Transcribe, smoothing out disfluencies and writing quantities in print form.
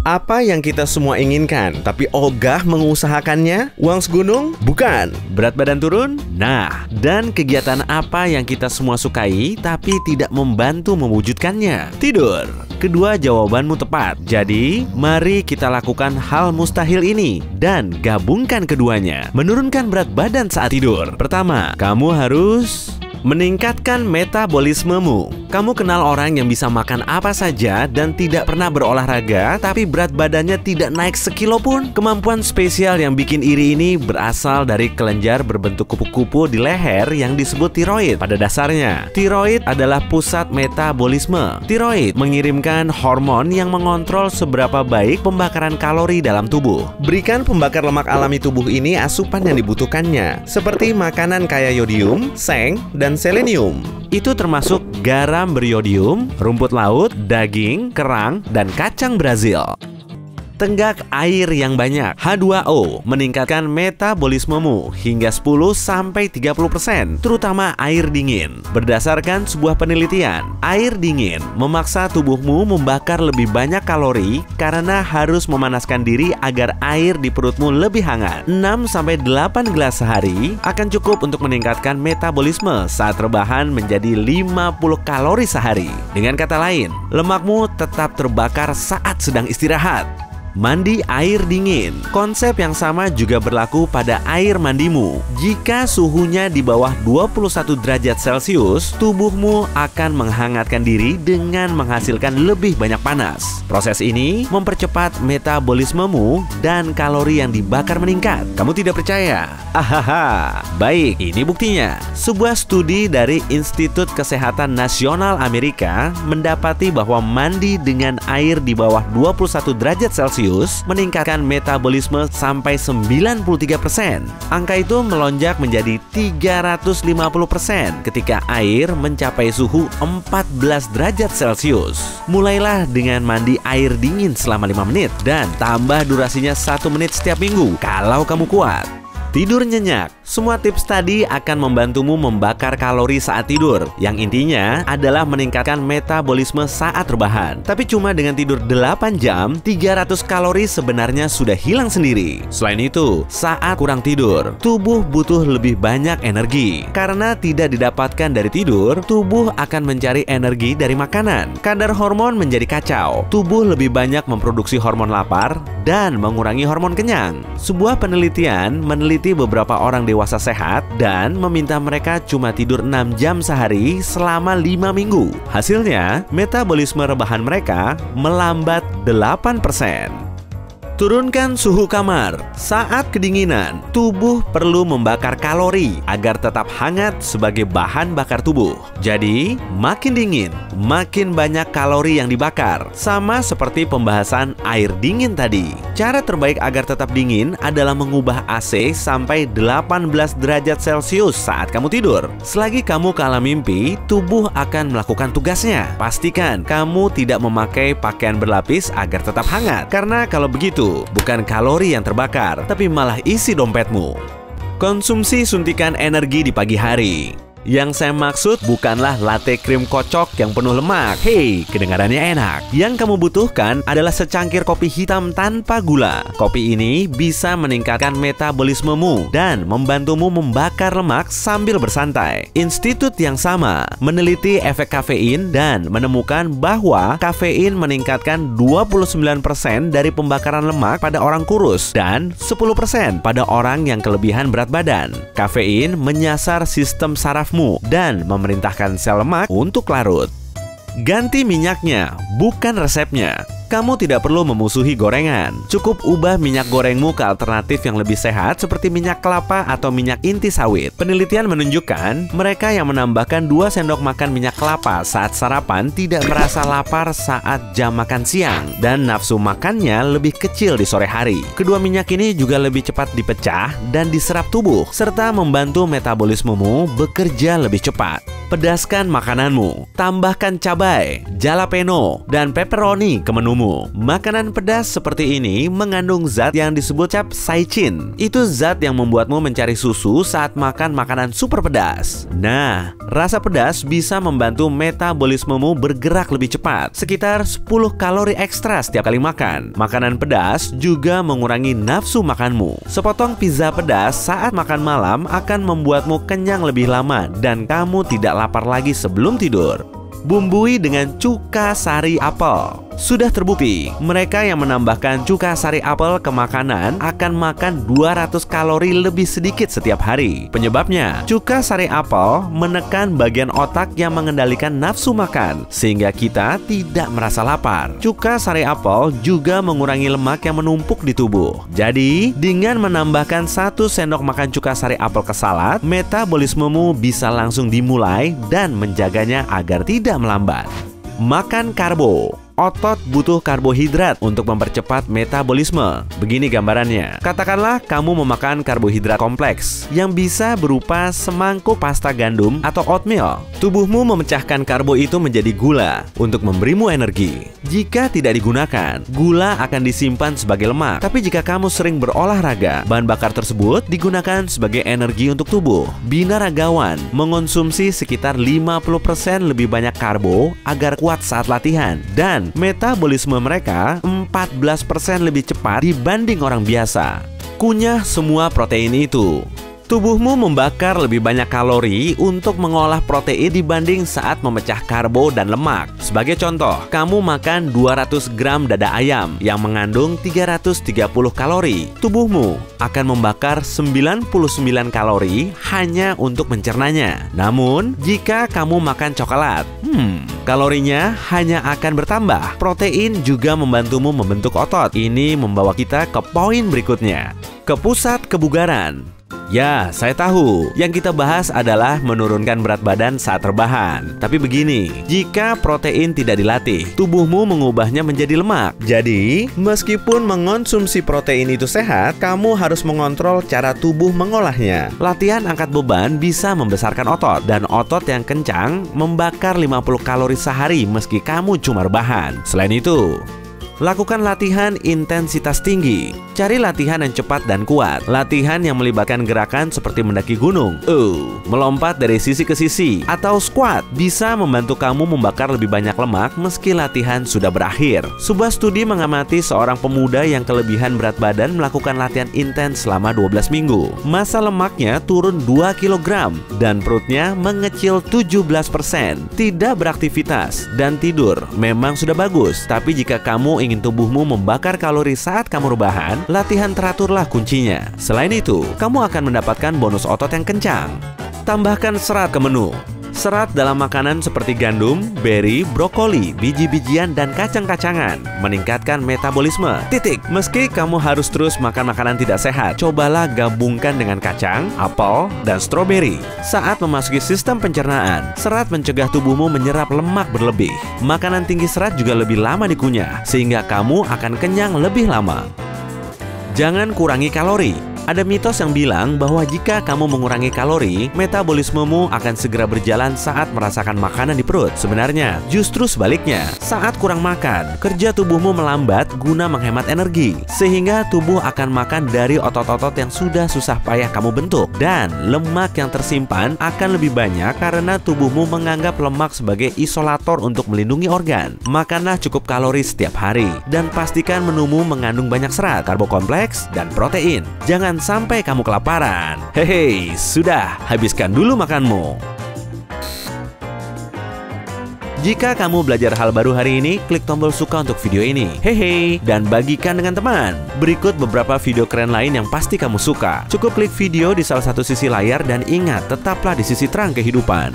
Apa yang kita semua inginkan, tapi ogah mengusahakannya? Uang segunung? Bukan. Berat badan turun? Nah, dan kegiatan apa yang kita semua sukai, tapi tidak membantu mewujudkannya? Tidur. Kedua jawabanmu tepat. Jadi, mari kita lakukan hal mustahil ini dan gabungkan keduanya. Menurunkan berat badan saat tidur. Pertama, kamu harus meningkatkan metabolismemu. Kamu kenal orang yang bisa makan apa saja dan tidak pernah berolahraga, tapi berat badannya tidak naik sekilo pun? Kemampuan spesial yang bikin iri ini berasal dari kelenjar berbentuk kupu-kupu di leher yang disebut tiroid. Pada dasarnya, tiroid adalah pusat metabolisme. Tiroid mengirimkan hormon yang mengontrol seberapa baik pembakaran kalori dalam tubuh. Berikan pembakar lemak alami tubuh ini asupan yang dibutuhkannya, seperti makanan kaya yodium, seng, dan selenium. Itu termasuk garam beriodium, rumput laut, daging, kerang, dan kacang Brazil. Tenggak air yang banyak. H2O meningkatkan metabolismemu hingga 10-30%, terutama air dingin. Berdasarkan sebuah penelitian, air dingin memaksa tubuhmu membakar lebih banyak kalori karena harus memanaskan diri agar air di perutmu lebih hangat. 6-8 gelas sehari akan cukup untuk meningkatkan metabolisme saat rebahan menjadi 50 kalori sehari. Dengan kata lain, lemakmu tetap terbakar saat sedang istirahat. Mandi air dingin. Konsep yang sama juga berlaku pada air mandimu. Jika suhunya di bawah 21 derajat Celcius, tubuhmu akan menghangatkan diri dengan menghasilkan lebih banyak panas. Proses ini mempercepat metabolismemu dan kalori yang dibakar meningkat. Kamu tidak percaya? Ahaha, baik, ini buktinya. Sebuah studi dari Institut Kesehatan Nasional Amerika mendapati bahwa mandi dengan air di bawah 21 derajat Celcius meningkatkan metabolisme sampai 93%. Angka itu melonjak menjadi 350% ketika air mencapai suhu 14 derajat Celcius. Mulailah dengan mandi air dingin selama 5 menit dan tambah durasinya 1 menit setiap minggu kalau kamu kuat. Tidur nyenyak. Semua tips tadi akan membantumu membakar kalori saat tidur, yang intinya adalah meningkatkan metabolisme saat rebahan. Tapi cuma dengan tidur 8 jam, 300 kalori sebenarnya sudah hilang sendiri. Selain itu, saat kurang tidur, tubuh butuh lebih banyak energi. Karena tidak didapatkan dari tidur, tubuh akan mencari energi dari makanan. Kadar hormon menjadi kacau. Tubuh lebih banyak memproduksi hormon lapar dan mengurangi hormon kenyang. Sebuah penelitian meneliti beberapa orang dewasa sehat dan meminta mereka cuma tidur 6 jam sehari selama 5 minggu. Hasilnya, metabolisme rebahan mereka melambat 8%. Turunkan suhu kamar. Saat kedinginan, tubuh perlu membakar kalori agar tetap hangat sebagai bahan bakar tubuh. Jadi, makin dingin, makin banyak kalori yang dibakar. Sama seperti pembahasan air dingin tadi. Cara terbaik agar tetap dingin adalah mengubah AC sampai 18 derajat Celcius saat kamu tidur. Selagi kamu kala mimpi, tubuh akan melakukan tugasnya. Pastikan kamu tidak memakai pakaian berlapis agar tetap hangat. Karena kalau begitu, bukan kalori yang terbakar, tapi malah isi dompetmu. Konsumsi suntikan energi di pagi hari. Yang saya maksud bukanlah latte krim kocok yang penuh lemak. Hei, kedengarannya enak. Yang kamu butuhkan adalah secangkir kopi hitam tanpa gula. Kopi ini bisa meningkatkan metabolismemu dan membantumu membakar lemak sambil bersantai. Institut yang sama meneliti efek kafein dan menemukan bahwa kafein meningkatkan 29% dari pembakaran lemak pada orang kurus dan 10% pada orang yang kelebihan berat badan. Kafein menyasar sistem saraf dan memerintahkan sel lemak untuk larut. Ganti minyaknya, bukan resepnya. Kamu tidak perlu memusuhi gorengan. Cukup ubah minyak gorengmu ke alternatif yang lebih sehat seperti minyak kelapa atau minyak inti sawit. Penelitian menunjukkan mereka yang menambahkan 2 sendok makan minyak kelapa saat sarapan tidak merasa lapar saat jam makan siang dan nafsu makannya lebih kecil di sore hari. Kedua minyak ini juga lebih cepat dipecah dan diserap tubuh serta membantu metabolismemu bekerja lebih cepat. Pedaskan makananmu. Tambahkan cabai, jalapeno, dan pepperoni ke menumu. Makanan pedas seperti ini mengandung zat yang disebut capsaicin. Itu zat yang membuatmu mencari susu saat makan makanan super pedas. Nah, rasa pedas bisa membantu metabolismemu bergerak lebih cepat, sekitar 10 kalori ekstra setiap kali makan. Makanan pedas juga mengurangi nafsu makanmu. Sepotong pizza pedas saat makan malam akan membuatmu kenyang lebih lama dan kamu tidak lapar lagi sebelum tidur. Bumbui dengan cuka sari apel. Sudah terbukti, mereka yang menambahkan cuka sari apel ke makanan akan makan 200 kalori lebih sedikit setiap hari. Penyebabnya, cuka sari apel menekan bagian otak yang mengendalikan nafsu makan, sehingga kita tidak merasa lapar. Cuka sari apel juga mengurangi lemak yang menumpuk di tubuh. Jadi, dengan menambahkan 1 sendok makan cuka sari apel ke salad, metabolismemu bisa langsung dimulai dan menjaganya agar tidak melambat. Makan karbo. Otot butuh karbohidrat untuk mempercepat metabolisme. Begini gambarannya. Katakanlah kamu memakan karbohidrat kompleks yang bisa berupa semangkuk pasta gandum atau oatmeal. Tubuhmu memecahkan karbo itu menjadi gula untuk memberimu energi. Jika tidak digunakan, gula akan disimpan sebagai lemak. Tapi jika kamu sering berolahraga, bahan bakar tersebut digunakan sebagai energi untuk tubuh. Binaragawan mengonsumsi sekitar 50% lebih banyak karbo agar kuat saat latihan, dan metabolisme mereka 14% lebih cepat dibanding orang biasa. Kunyah semua protein itu. Tubuhmu membakar lebih banyak kalori untuk mengolah protein dibanding saat memecah karbo dan lemak. Sebagai contoh, kamu makan 200 gram dada ayam yang mengandung 330 kalori. Tubuhmu akan membakar 99 kalori hanya untuk mencernanya. Namun, jika kamu makan coklat, kalorinya hanya akan bertambah. Protein juga membantumu membentuk otot. Ini membawa kita ke poin berikutnya, ke pusat kebugaran. Ya, saya tahu. Yang kita bahas adalah menurunkan berat badan saat rebahan. Tapi begini, jika protein tidak dilatih, tubuhmu mengubahnya menjadi lemak. Jadi, meskipun mengonsumsi protein itu sehat, kamu harus mengontrol cara tubuh mengolahnya. Latihan angkat beban bisa membesarkan otot, dan otot yang kencang membakar 50 kalori sehari meski kamu cuma rebahan. Selain itu, lakukan latihan intensitas tinggi. Cari latihan yang cepat dan kuat. Latihan yang melibatkan gerakan seperti mendaki gunung, melompat dari sisi ke sisi, atau squat bisa membantu kamu membakar lebih banyak lemak meski latihan sudah berakhir. Sebuah studi mengamati seorang pemuda yang kelebihan berat badan melakukan latihan intens selama 12 minggu. Massa lemaknya turun 2 kg dan perutnya mengecil 17%. Tidak beraktivitas dan tidur memang sudah bagus, tapi jika kamu ingin tubuhmu membakar kalori saat kamu rebahan, latihan teraturlah kuncinya. Selain itu, kamu akan mendapatkan bonus otot yang kencang. Tambahkan serat ke menu. Serat dalam makanan seperti gandum, beri, brokoli, biji-bijian, dan kacang-kacangan meningkatkan metabolisme. Meski kamu harus terus makan makanan tidak sehat, cobalah gabungkan dengan kacang, apel, dan stroberi. Saat memasuki sistem pencernaan, serat mencegah tubuhmu menyerap lemak berlebih. Makanan tinggi serat juga lebih lama dikunyah, sehingga kamu akan kenyang lebih lama. Jangan kurangi kalori. Ada mitos yang bilang bahwa jika kamu mengurangi kalori, metabolismemu akan segera berjalan saat merasakan makanan di perut. Sebenarnya, justru sebaliknya. Saat kurang makan, kerja tubuhmu melambat guna menghemat energi, sehingga tubuh akan makan dari otot-otot yang sudah susah payah kamu bentuk. Dan lemak yang tersimpan akan lebih banyak karena tubuhmu menganggap lemak sebagai isolator untuk melindungi organ. Makanlah cukup kalori setiap hari, dan pastikan menumu mengandung banyak serat, karbo kompleks, dan protein. Jangan sampai kamu kelaparan. Hehe, sudah, habiskan dulu makanmu. Jika kamu belajar hal baru hari ini, klik tombol suka untuk video ini. Hehe, dan bagikan dengan teman. Berikut beberapa video keren lain yang pasti kamu suka. Cukup klik video di salah satu sisi layar dan ingat, tetaplah di sisi terang kehidupan.